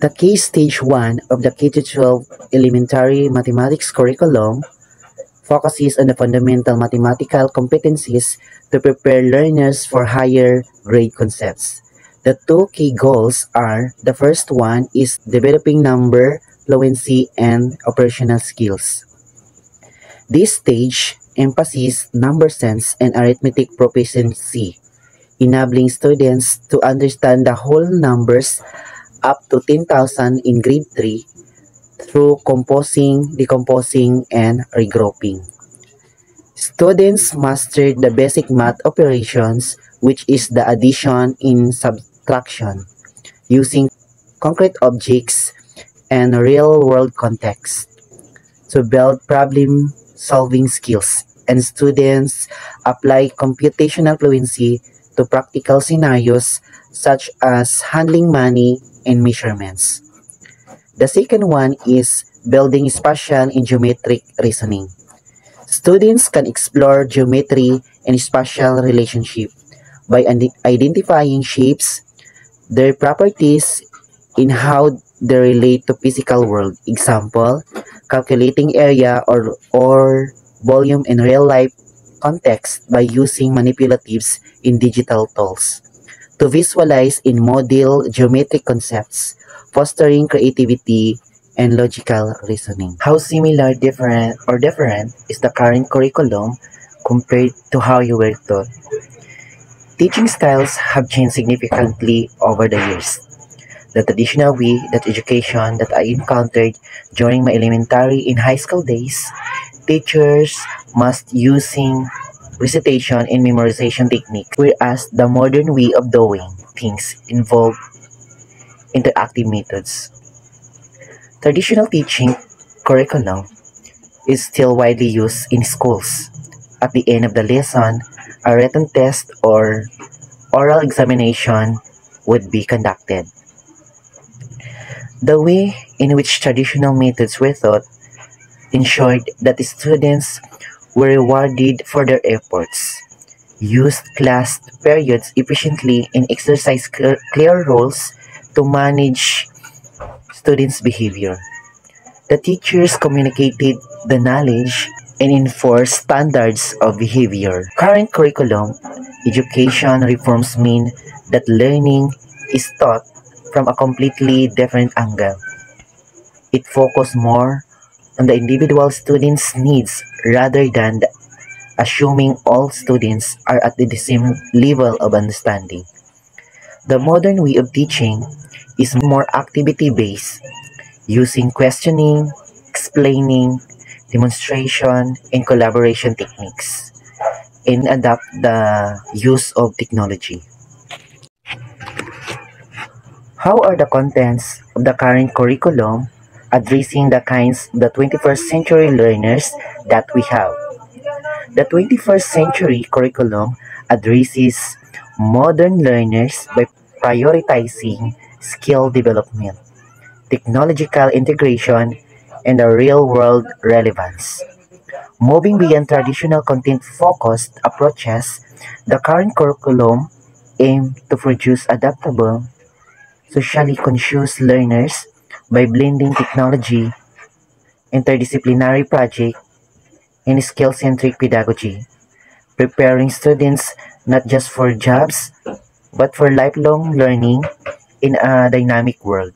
The key stage 1 of the K-12 elementary mathematics curriculum focuses on the fundamental mathematical competencies to prepare learners for higher grade concepts. The two key goals are, the first one is developing number fluency and operational skills. This stage emphasizes number sense and arithmetic proficiency, enabling students to understand the whole numbers up to 10,000 in grade 3 through composing, decomposing, and regrouping. Students mastered the basic math operations, which is the addition and subtraction, using concrete objects and real-world context to build problem-solving skills, and students apply computational fluency to practical scenarios such as handling money and measurements. The second one is building spatial and geometric reasoning. Students can explore geometry and spatial relationship by identifying shapes, their properties, and how they relate to physical world. Example, calculating area or volume in real-life context by using manipulatives in digital tools. To visualize and model geometric concepts, fostering creativity and logical reasoning. How similar, different is the current curriculum compared to how you were taught? Teaching styles have changed significantly over the years. The traditional way that education that I encountered during my elementary and high school days, teachers must using recitation and memorization techniques, whereas the modern way of doing things involve interactive methods. Traditional teaching curriculum is still widely used in schools. At the end of the lesson, a written test or oral examination would be conducted. The way in which traditional methods were taught ensured that the students were rewarded for their efforts, used class periods efficiently, and exercised clear roles to manage students' behavior. The teachers communicated the knowledge and enforced standards of behavior. Current curriculum education reforms mean that learning is taught from a completely different angle. It focuses more on the individual student's needs rather than assuming all students are at the same level of understanding. The modern way of teaching is more activity-based, using questioning, explaining, demonstration, and collaboration techniques, and adapt the use of technology. How are the contents of the current curriculum addressing the kinds of the 21st century learners that we have? The 21st century curriculum addresses modern learners by prioritizing skill development, technological integration, and the real-world relevance. Moving beyond traditional content-focused approaches, the current curriculum aims to produce adaptable, socially conscious learners by blending technology, interdisciplinary project, and skill-centric pedagogy, preparing students not just for jobs, but for lifelong learning in a dynamic world.